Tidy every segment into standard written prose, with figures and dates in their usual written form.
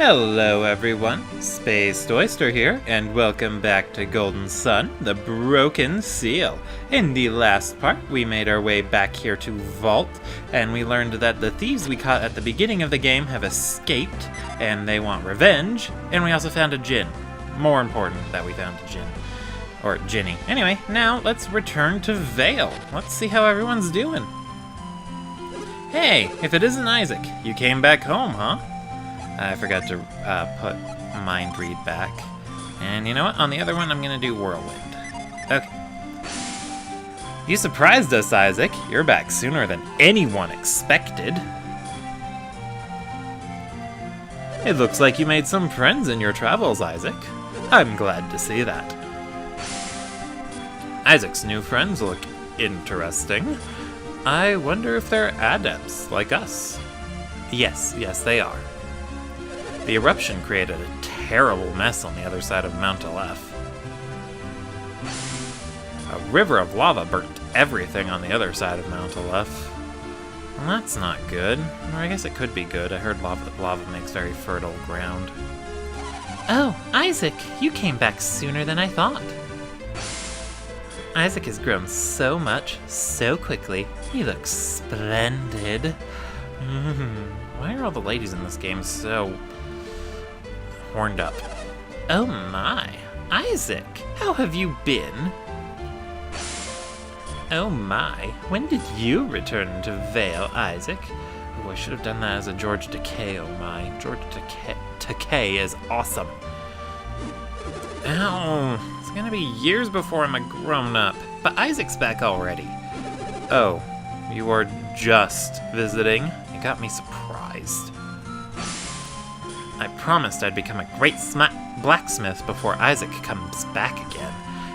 Hello everyone, Spaced Oyster here, and welcome back to Golden Sun, the Broken Seal. In the last part, we made our way back here to Vault, and we learned that the thieves we caught at the beginning of the game have escaped, and they want revenge, and we also found a djinn. More important that we found a djinn. Or Ginny. Anyway, now let's return to Vale. Let's see how everyone's doing. Hey, if it isn't Isaac, you came back home, huh? I forgot to put Mind Read back. And you know what? On the other one, I'm going to do Whirlwind. Okay. You surprised us, Isaac. You're back sooner than anyone expected. It looks like you made some friends in your travels, Isaac. I'm glad to see that. Isaac's new friends look interesting. I wonder if they're adepts like us. Yes, they are. The eruption created a terrible mess on the other side of Mount Aleph. A river of lava burnt everything on the other side of Mount Aleph. Well, that's not good. Or I guess it could be good. I heard lava makes very fertile ground. Oh, Isaac, you came back sooner than I thought. Isaac has grown so much, so quickly. He looks splendid. Why are all the ladies in this game so horned up? Oh my, Isaac, how have you been? Oh my, when did you return to Vale, Isaac? Oh, I should have done that as a George Takei, oh my. George Takei is awesome. Ow, it's gonna be years before I'm a grown-up, but Isaac's back already. Oh, you are just visiting? You got me surprised. I promised I'd become a great blacksmith before Isaac comes back again.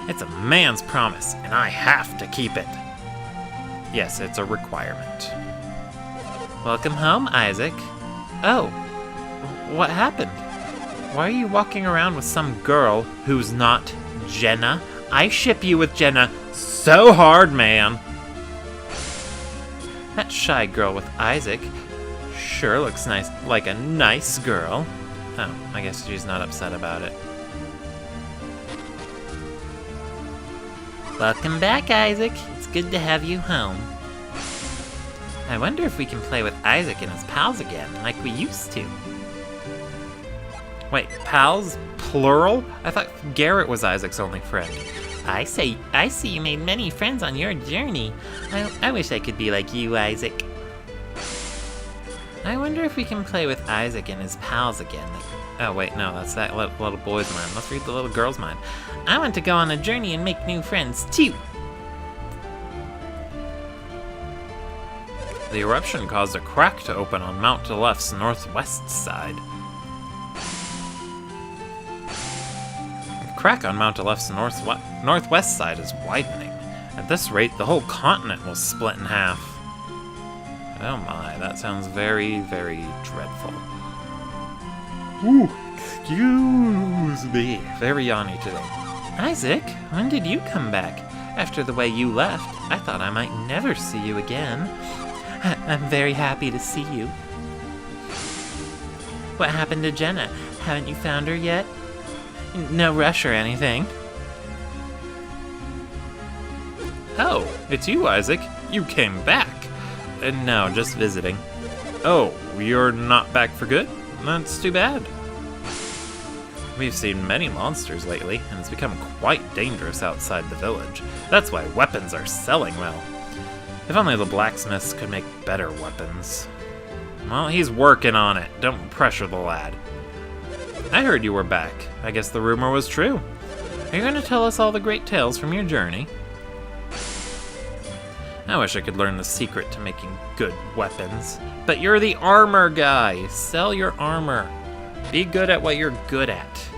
It's a man's promise, and I have to keep it. Yes, it's a requirement. Welcome home, Isaac. Oh, what happened? Why are you walking around with some girl who's not Jenna? I ship you with Jenna so hard, man. That shy girl with Isaac sure looks nice, like a nice girl. Oh, I guess she's not upset about it. Welcome back, Isaac. It's good to have you home. I wonder if we can play with Isaac and his pals again, like we used to. Wait, pals? Plural? I thought Garrett was Isaac's only friend. I see you made many friends on your journey. I wish I could be like you, Isaac. I wonder if we can play with Isaac and his pals again. Oh wait, no, that's that little boy's mind. Let's read the little girl's mind. I want to go on a journey and make new friends, too. The eruption caused a crack to open on Mount Aleph's northwest side. The crack on Mount Aleph's northwest side is widening. At this rate, the whole continent will split in half. Oh my, that sounds very, very dreadful. Ooh, excuse me. Very yawny today. Isaac, when did you come back? After the way you left, I thought I might never see you again. I'm very happy to see you. What happened to Jenna? Haven't you found her yet? No rush or anything. Oh, it's you, Isaac. You came back. No, just visiting. Oh, you're not back for good? That's too bad. We've seen many monsters lately, and it's become quite dangerous outside the village. That's why weapons are selling well. If only the blacksmiths could make better weapons. Well, he's working on it. Don't pressure the lad. I heard you were back. I guess the rumor was true. Are you going to tell us all the great tales from your journey? I wish I could learn the secret to making good weapons. But you're the armor guy. Sell your armor. Be good at what you're good at.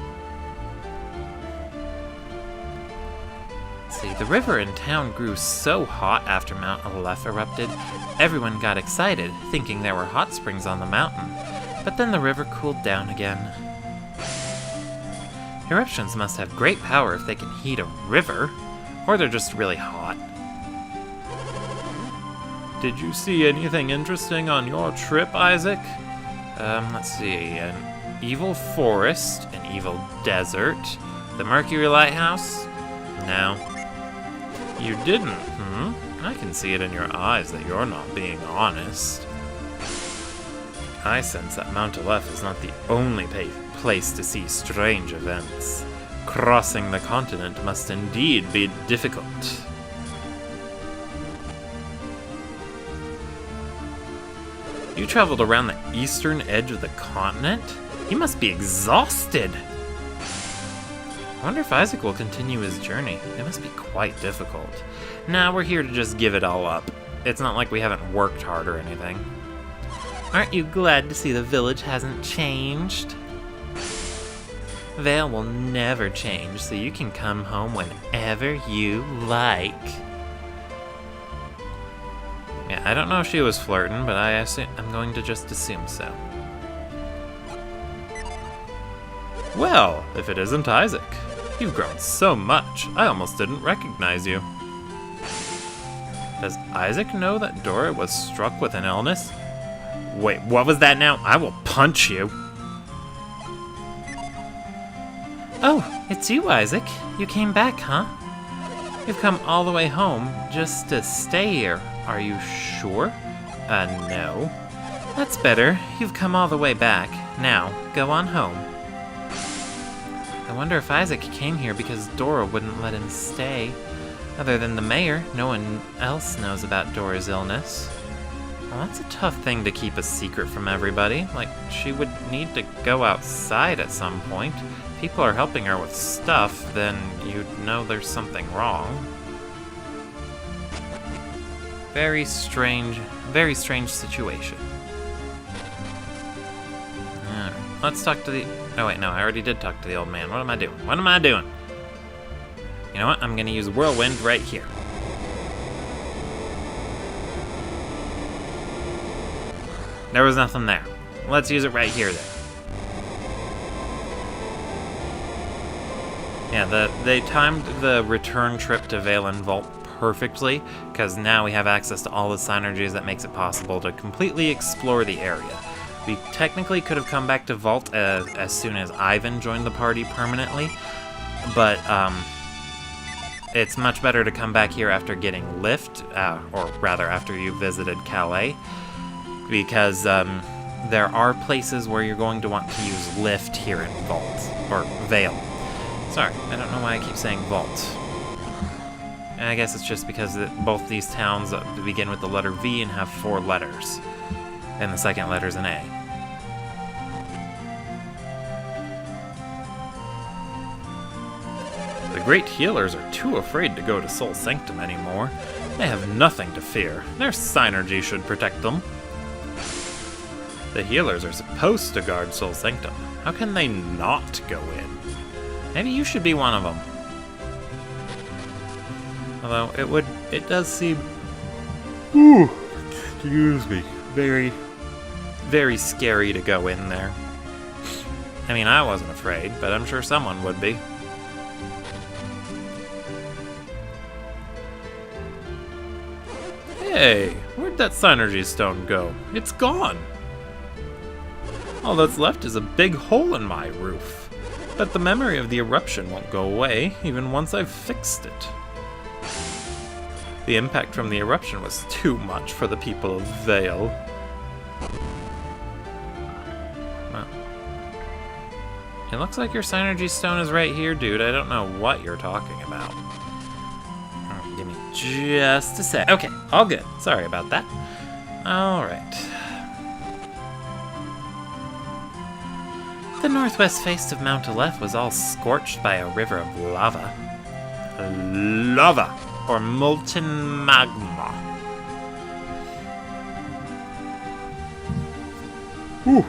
See, the river in town grew so hot after Mount Aleph erupted, everyone got excited, thinking there were hot springs on the mountain. But then the river cooled down again. Eruptions must have great power if they can heat a river, or they're just really hot. Did you see anything interesting on your trip, Isaac? Let's see. evil forest, an evil desert, the Mercury Lighthouse? No. You didn't, I can see it in your eyes that you're not being honest. I sense that Mount Aleph is not the only place to see strange events. Crossing the continent must indeed be difficult. You traveled around the eastern edge of the continent? You must be exhausted! I wonder if Isaac will continue his journey. It must be quite difficult. Nah, we're here to just give it all up. It's not like we haven't worked hard or anything. Aren't you glad to see the village hasn't changed? Vale will never change, so you can come home whenever you like. Yeah, I don't know if she was flirting, but I'm going to just assume so. Well, if it isn't Isaac. You've grown so much, I almost didn't recognize you. Does Isaac know that Dora was struck with an illness? Wait, what was that now? I will punch you. Oh, it's you, Isaac. You came back, huh? You've come all the way home just to stay here. Are you sure? No. That's better. You've come all the way back. Now, go on home. I wonder if Isaac came here because Dora wouldn't let him stay. Other than the mayor, no one else knows about Dora's illness. Well, that's a tough thing to keep a secret from everybody. Like, she would need to go outside at some point. People are helping her with stuff, then you'd know there's something wrong. Very strange situation. Alright, let's talk to the... Oh wait, no, I already did talk to the old man. What am I doing? What am I doing? You know what? I'm gonna use Whirlwind right here. There was nothing there. Let's use it right here then. Yeah, they timed the return trip to Vale and Vault perfectly, because now we have access to all the synergies that makes it possible to completely explore the area. We technically could have come back to Vault as soon as Ivan joined the party permanently, but it's much better to come back here after getting Lift, or rather after you visited Calais, because there are places where you're going to want to use Lift here in Vault, or Vale. Sorry, I don't know why I keep saying Vault. And I guess it's just because both these towns begin with the letter V and have 4 letters, and the second letter's an A. The great healers are too afraid to go to Soul Sanctum anymore. They have nothing to fear. Their synergy should protect them. The healers are supposed to guard Soul Sanctum. How can they not go in? Maybe you should be one of them. Although it does seem, excuse me, very, very scary to go in there. I mean, I wasn't afraid, but I'm sure someone would be. Hey, where'd that synergy stone go? It's gone. All that's left is a big hole in my roof. But the memory of the eruption won't go away, even once I've fixed it. The impact from the eruption was too much for the people of Vale. Well, it looks like your synergy stone is right here, dude. I don't know what you're talking about. Give me just a sec. Okay, all good. Sorry about that. Alright. The northwest face of Mount Aleph was all scorched by a river of lava. Lava, or molten magma. Whew.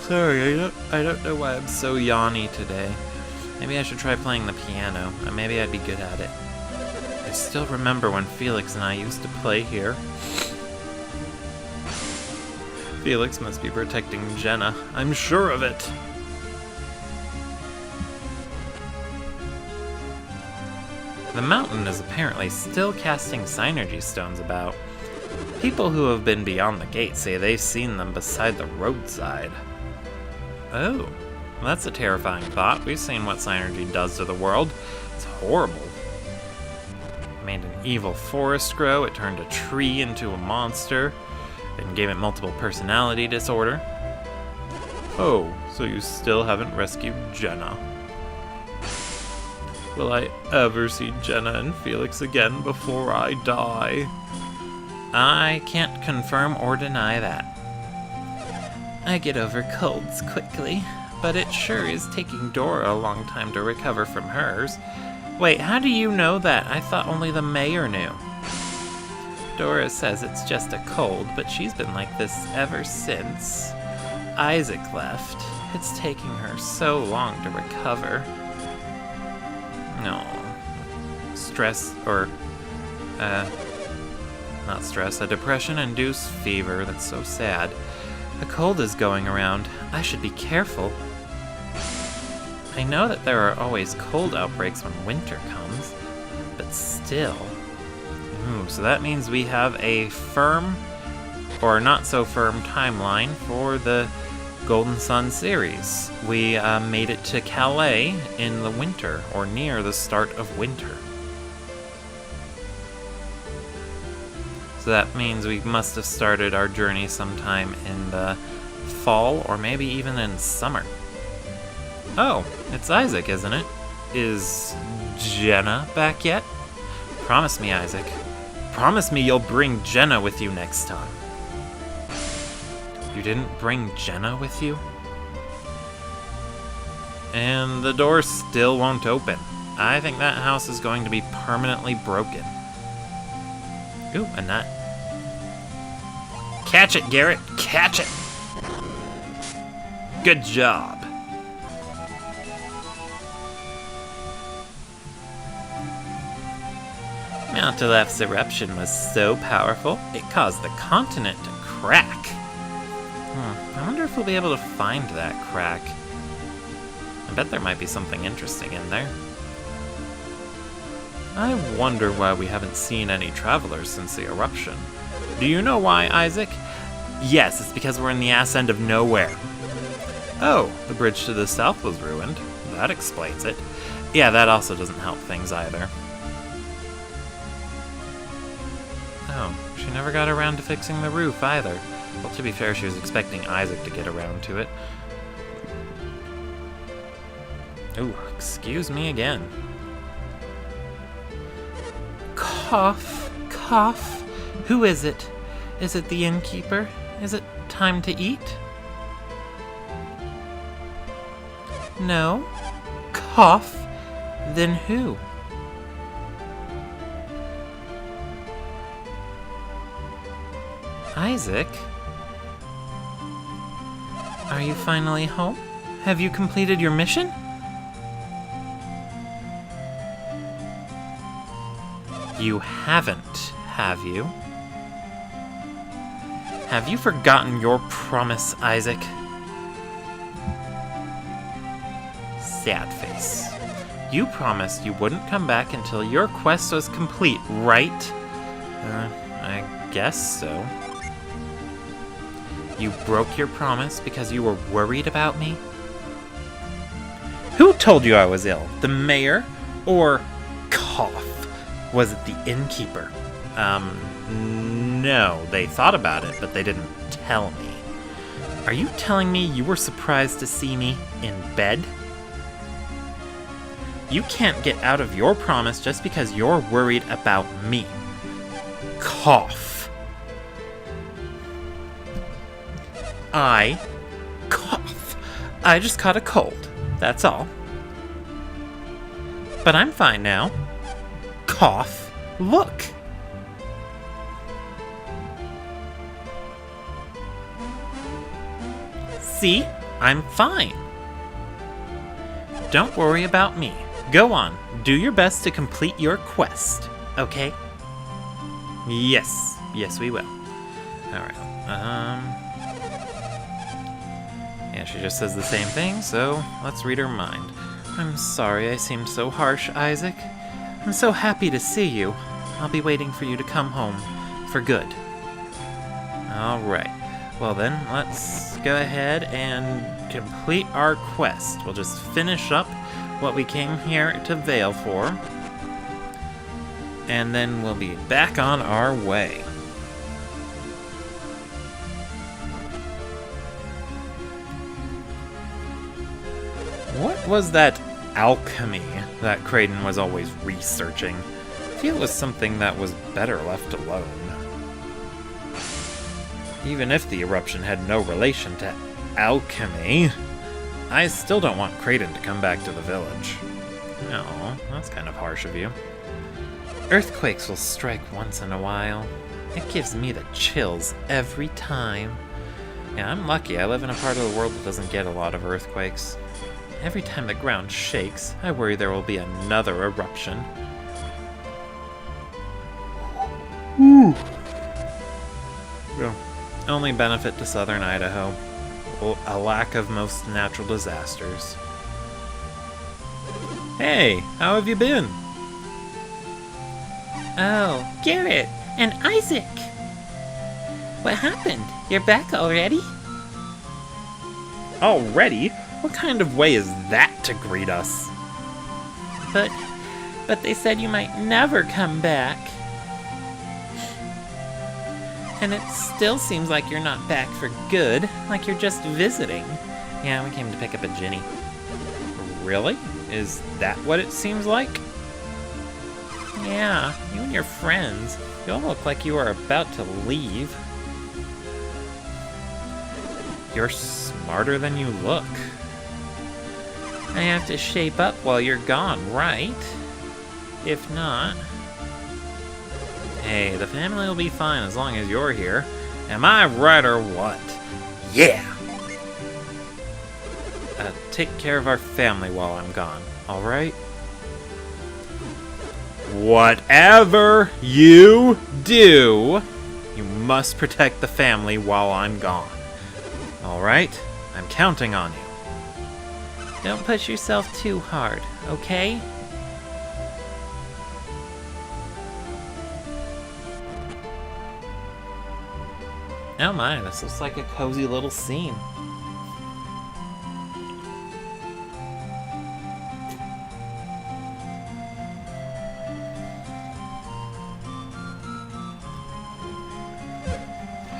Sorry, I don't know why I'm so yawny today. Maybe I should try playing the piano, and maybe I'd be good at it. I still remember when Felix and I used to play here. Felix must be protecting Jenna. I'm sure of it. The mountain is apparently still casting synergy stones about. People who have been beyond the gate say they've seen them beside the roadside. Oh, well, that's a terrifying thought. We've seen what Synergy does to the world. It's horrible. It made an evil forest grow, it turned a tree into a monster, and gave it multiple personality disorder. Oh, so you still haven't rescued Jenna. Will I ever see Jenna and Felix again before I die? I can't confirm or deny that. I get over colds quickly, but it sure is taking Dora a long time to recover from hers. Wait, how do you know that? I thought only the mayor knew. Dora says it's just a cold, but she's been like this ever since Isaac left. It's taking her so long to recover. No. Stress, or, not stress, a depression-induced fever. That's so sad. A cold is going around. I should be careful. I know that there are always cold outbreaks when winter comes, but still. Ooh, so that means we have a firm, or not so firm, timeline for the Golden Sun series. We made it to Calais in the winter, or near the start of winter. So that means we must have started our journey sometime in the fall, or maybe even in summer. Oh, it's Isaac, isn't it? Is Jenna back yet? Promise me, Isaac. Promise me you'll bring Jenna with you next time. You didn't bring Jenna with you? And the door still won't open. I think that house is going to be permanently broken. Ooh, a nut. Catch it, Garrett! Catch it! Good job. Mount Aleph's eruption was so powerful, it caused the continent to crack. I wonder if we'll be able to find that crack. I bet there might be something interesting in there. I wonder why we haven't seen any travelers since the eruption. Do you know why, Isaac? Yes, it's because we're in the ass end of nowhere. Oh, the bridge to the south was ruined. That explains it. Yeah, that also doesn't help things either. Oh, she never got around to fixing the roof either. Well, to be fair, she was expecting Isaac to get around to it. Ooh, excuse me again. Cough, cough. Who is it? Is it the innkeeper? Is it time to eat? No. Cough? Then who? Isaac? Are you finally home? Have you completed your mission? You haven't, have you? Have you forgotten your promise, Isaac? Sad face. You promised you wouldn't come back until your quest was complete, right? I guess so. You broke your promise because you were worried about me? Who told you I was ill? The mayor? Or cough? Was it the innkeeper? No, they thought about it, but they didn't tell me. Are you telling me you were surprised to see me in bed? You can't get out of your promise just because you're worried about me. Cough. I cough. I just caught a cold, that's all. But I'm fine now. Cough. Look. See? I'm fine. Don't worry about me. Go on. Do your best to complete your quest, okay? Yes. Yes, we will. Alright. Yeah, she just says the same thing, so let's read her mind. I'm sorry I seemed so harsh, Isaac. I'm so happy to see you. I'll be waiting for you to come home for good. Alright. Well then, let's go ahead and complete our quest. We'll just finish up what we came here to Vale for. And then we'll be back on our way. What was that alchemy that Kraden was always researching? I feel it was something that was better left alone. Even if the eruption had no relation to alchemy, I still don't want Kraden to come back to the village. No, that's kind of harsh of you. Earthquakes will strike once in a while. It gives me the chills every time. Yeah, I'm lucky. I live in a part of the world that doesn't get a lot of earthquakes. Every time the ground shakes, I worry there will be another eruption. Ooh. Well, only benefit to southern Idaho. A lack of most natural disasters. Hey, how have you been? Oh, Garrett and Isaac! What happened? You're back already? Already? What kind of way is that to greet us? But they said you might never come back. And it still seems like you're not back for good, like you're just visiting. Yeah, we came to pick up a Ginny. Really? Is that what it seems like? Yeah, you and your friends. You all look like you are about to leave. You're smarter than you look. I have to shape up while you're gone, right? If not... Hey, the family will be fine as long as you're here. Am I right or what? Yeah! Take care of our family while I'm gone, alright? Whatever you do, you must protect the family while I'm gone. Alright? I'm counting on you. Don't push yourself too hard, okay? Oh my, this looks like a cozy little scene.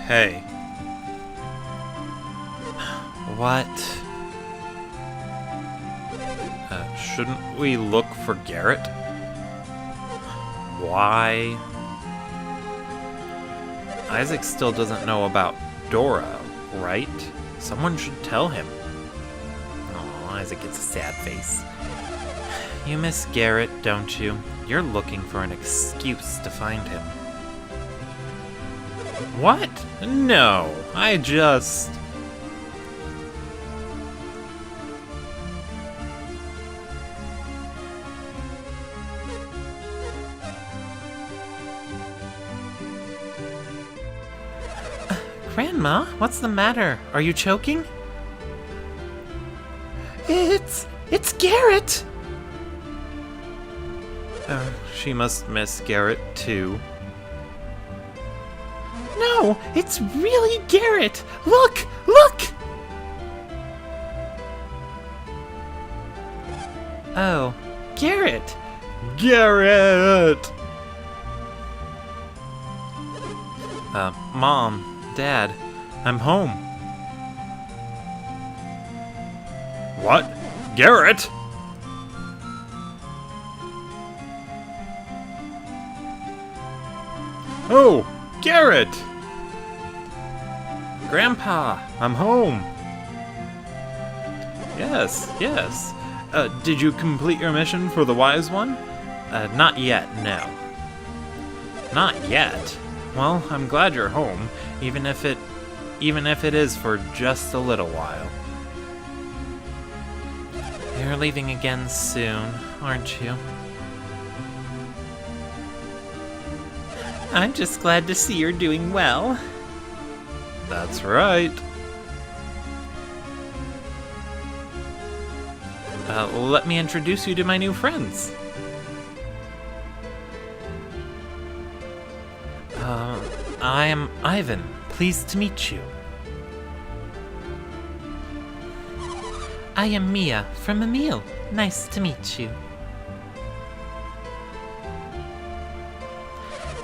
Hey. What? Shouldn't we look for Garrett? Why? Isaac still doesn't know about Dora, right? Someone should tell him. Oh, Isaac gets a sad face. You miss Garrett, don't you? You're looking for an excuse to find him. What? No, I just... Grandma, what's the matter? Are you choking? It's Garrett! Oh, she must miss Garrett too. No, it's really Garrett! Look! Look! Oh, Garrett! Garrett! Mom, Dad, I'm home. What? Garrett? Oh, Garrett! Grandpa, I'm home. Yes, yes. Did you complete your mission for the Wise One? Not yet, no. Not yet? Well, I'm glad you're home, even if it is for just a little while. You're leaving again soon, aren't you? I'm just glad to see you're doing well. That's right. Let me introduce you to my new friends. I am Ivan, Pleased to meet you. I am Mia from Emil. Nice to meet you.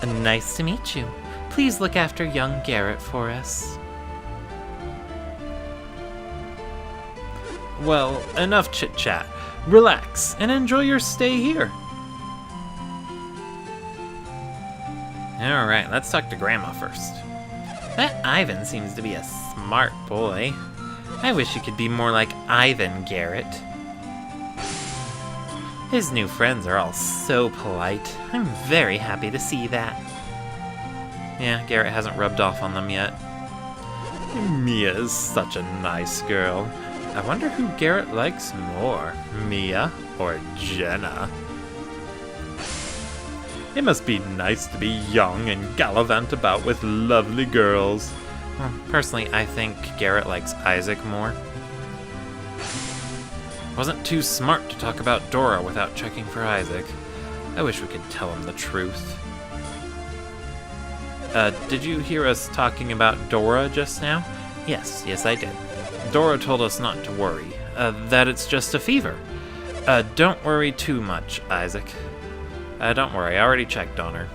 Nice to meet you. Please look after young Garrett for us. Well, enough chit-chat. Relax and enjoy your stay here. Alright, let's talk to Grandma first. That Ivan seems to be a smart boy. I wish you could be more like Ivan, Garrett. His new friends are all so polite. I'm very happy to see that. Yeah, Garrett hasn't rubbed off on them yet. Mia is such a nice girl. I wonder who Garrett likes more, Mia or Jenna? It must be nice to be young and gallivant about with lovely girls. Well, personally, I think Garrett likes Isaac more. Wasn't too smart to talk about Dora without checking for Isaac. I wish we could tell him the truth. Did you hear us talking about Dora just now? Yes, I did. Dora told us not to worry, that it's just a fever. Don't worry too much, Isaac. Don't worry, I already checked on her.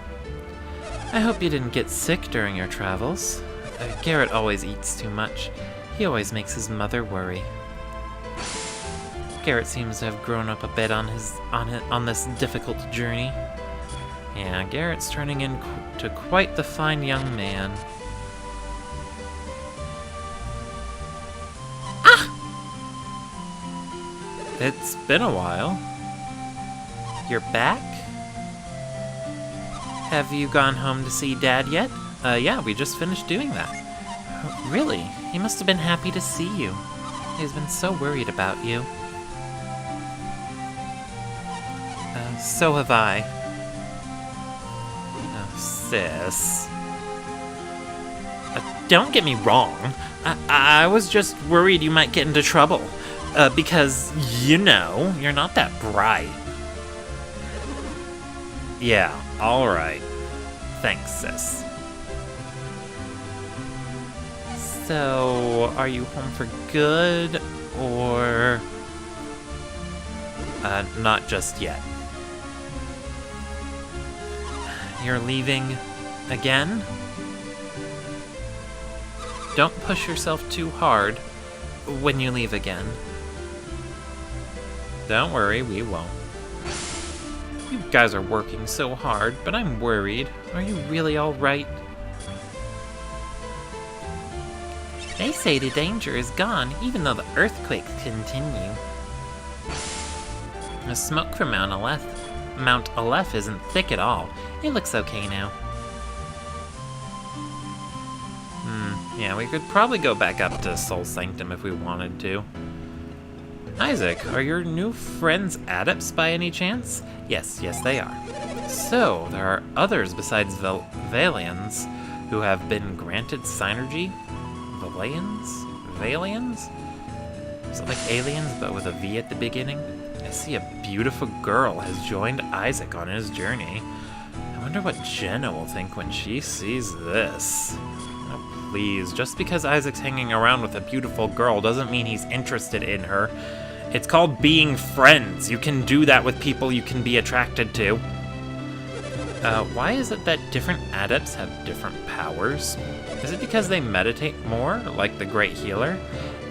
I hope you didn't get sick during your travels. Garrett always eats too much. He always makes his mother worry. Garrett seems to have grown up a bit on this difficult journey. Yeah, Garrett's turning into quite the fine young man. Ah! It's been a while. You're back? Have you gone home to see Dad yet? Yeah, we just finished doing that. Really? He must have been happy to see you. He's been so worried about you. So have I. Oh, sis. Don't get me wrong. I was just worried you might get into trouble. Because, you know, you're not that bright. Yeah, alright. Thanks, sis. So, are you home for good, or... Not just yet. You're leaving again? Don't push yourself too hard when you leave again. Don't worry, we won't. You guys are working so hard, but I'm worried. Are you really alright? They say the danger is gone, even though the earthquakes continue. The smoke from Mount Aleph isn't thick at all. It looks okay now. Yeah, we could probably go back up to Soul Sanctum if we wanted to. Isaac, are your new friends adepts by any chance? Yes, they are. So, there are others besides Valians who have been granted synergy? Valians? Is it like aliens, but with a V at the beginning? I see a beautiful girl has joined Isaac on his journey. I wonder what Jenna will think when she sees this. Oh, please, just because Isaac's hanging around with a beautiful girl doesn't mean he's interested in her. It's called being friends. You can do that with people you can be attracted to. Why is it that different adepts have different powers? Is it because they meditate more, like the Great Healer?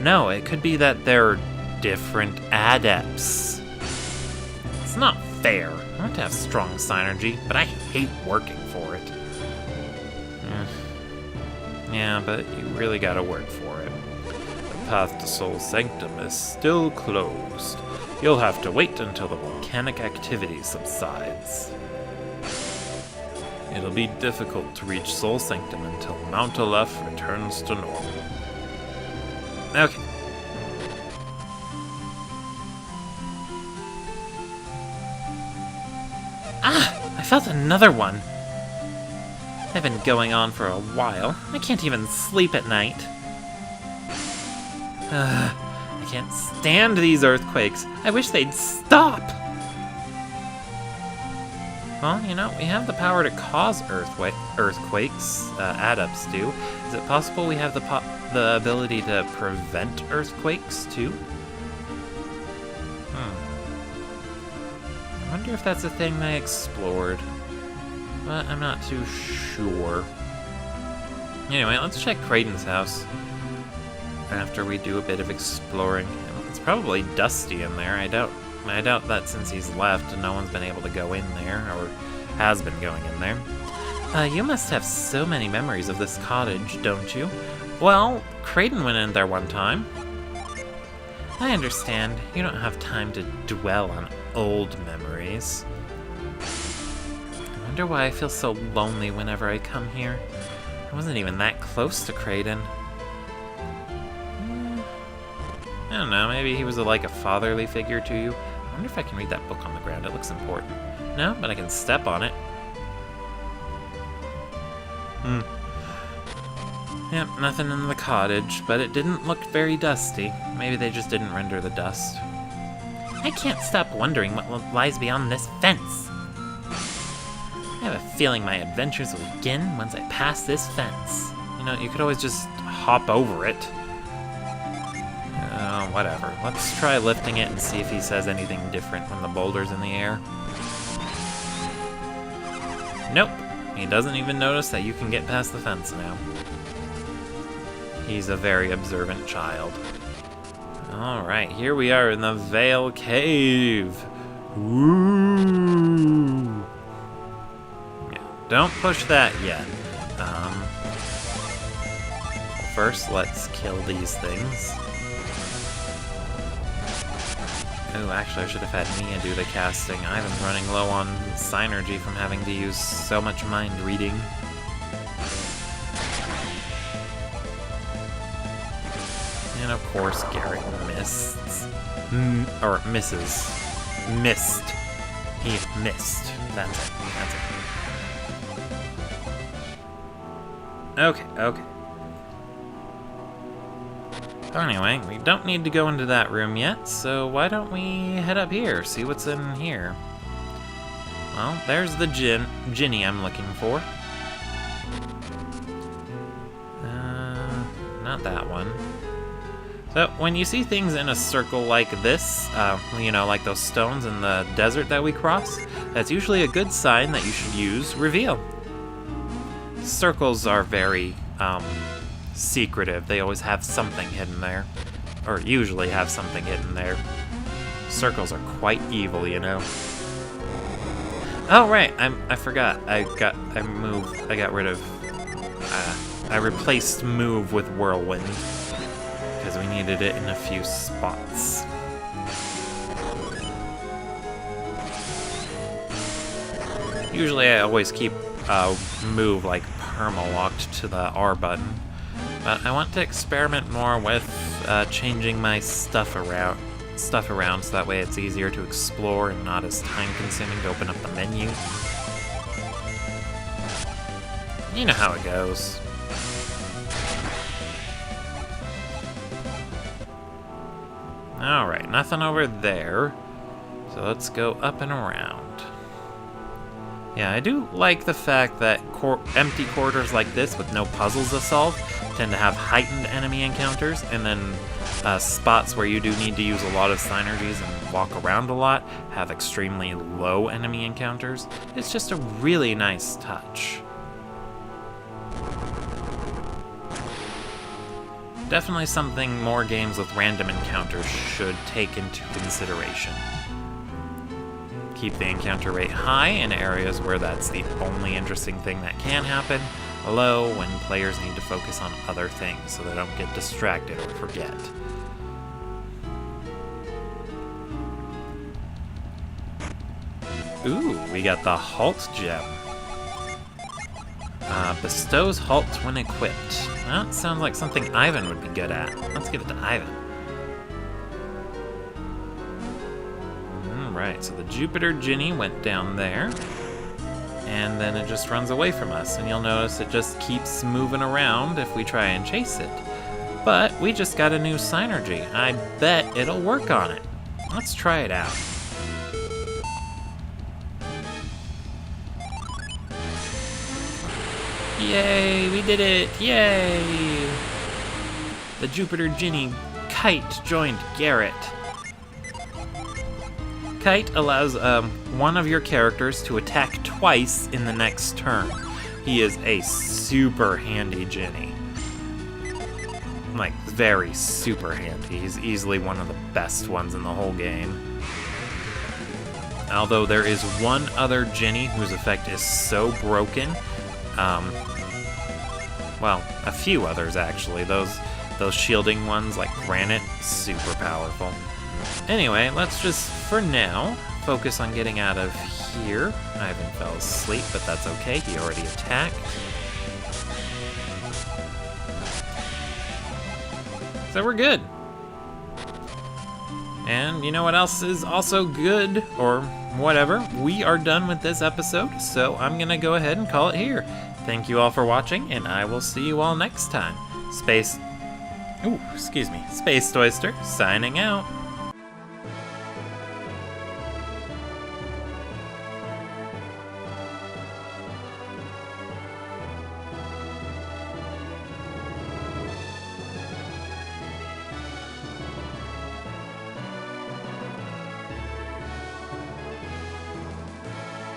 No, it could be that they're different adepts. It's not fair. I want to have strong synergy, but I hate working for it. Yeah, but you really gotta work for it. The path to Soul Sanctum is still closed. You'll have to wait until the volcanic activity subsides. It'll be difficult to reach Soul Sanctum until Mount Aleph returns to normal. Okay. I felt another one. They've been going on for a while. I can't even sleep at night. I can't stand these earthquakes. I wish they'd stop. Well, you know, we have the power to cause earthquakes, adepts do. Is it possible we have the ability to prevent earthquakes, too? I wonder if that's a thing they explored. But I'm not too sure. Anyway, let's check Kraden's house after we do a bit of exploring. It's probably dusty in there. I doubt that since he's left, no one's been able to go in there, or has been going in there. You must have so many memories of this cottage, don't you? Well, Kraden went in there one time. I understand. You don't have time to dwell on old memories. I wonder why I feel so lonely whenever I come here. I wasn't even that close to Kraden. I don't know, maybe he was like a fatherly figure to you. I wonder if I can read that book on the ground. It looks important. No, but I can step on it. Yep, nothing in the cottage, but it didn't look very dusty. Maybe they just didn't render the dust. I can't stop wondering what lies beyond this fence. I have a feeling my adventures will begin once I pass this fence. You know, you could always just hop over it. Whatever. Let's try lifting it and see if he says anything different when the boulder's in the air. Nope. He doesn't even notice that you can get past the fence now. He's a very observant child. Alright, here we are in the Vale Cave. Woo! Yeah, don't push that yet. First, let's kill these things. Oh, actually, I should have had Mia do the casting. Ivan's running low on synergy from having to use so much mind reading. And of course, Garrett missed. Misses. Missed. He missed. That's it. Okay. Anyway, we don't need to go into that room yet, so why don't we head up here, see what's in here. Well, there's the Ginny I'm looking for. Not that one. So, when you see things in a circle like this, you know, like those stones in the desert that we cross, that's usually a good sign that you should use Reveal. Circles are very, secretive. They always have something hidden there. Or usually have something hidden there. Circles are quite evil, you know. Oh, right. I forgot. I replaced move with whirlwind. Because we needed it in a few spots. Usually I always keep move like perma-locked to the R button. But I want to experiment more with changing my stuff around so that way it's easier to explore and not as time-consuming to open up the menu. You know how it goes. Alright, nothing over there. So let's go up and around. Yeah, I do like the fact that empty corridors like this with no puzzles to solve tend to have heightened enemy encounters, and then spots where you do need to use a lot of synergies and walk around a lot have extremely low enemy encounters. It's just a really nice touch. Definitely something more games with random encounters should take into consideration. Keep the encounter rate high in areas where that's the only interesting thing that can happen, low when players need to focus on other things so they don't get distracted or forget. Ooh, we got the Halt Gem. Bestows Halt when equipped. That sounds like something Ivan would be good at. Let's give it to Ivan. Alright, so the Jupiter Ginny went down there. And then it just runs away from us. And you'll notice it just keeps moving around if we try and chase it. But we just got a new synergy. I bet it'll work on it. Let's try it out. Yay, we did it! Yay! The Jupiter Ginny Kite joined Garrett. Kite allows one of your characters to attack twice in the next turn. He is a super handy Ginny. Like, very super handy. He's easily one of the best ones in the whole game. Although there is one other Ginny whose effect is so broken. Well, a few others actually. Those shielding ones like Granite, super powerful. Anyway, let's just, for now, focus on getting out of here. Ivan fell asleep, but that's okay. He already attacked. So we're good. And you know what else is also good, or whatever? We are done with this episode, so I'm gonna go ahead and call it here. Thank you all for watching, and I will see you all next time. Space Toyster, signing out.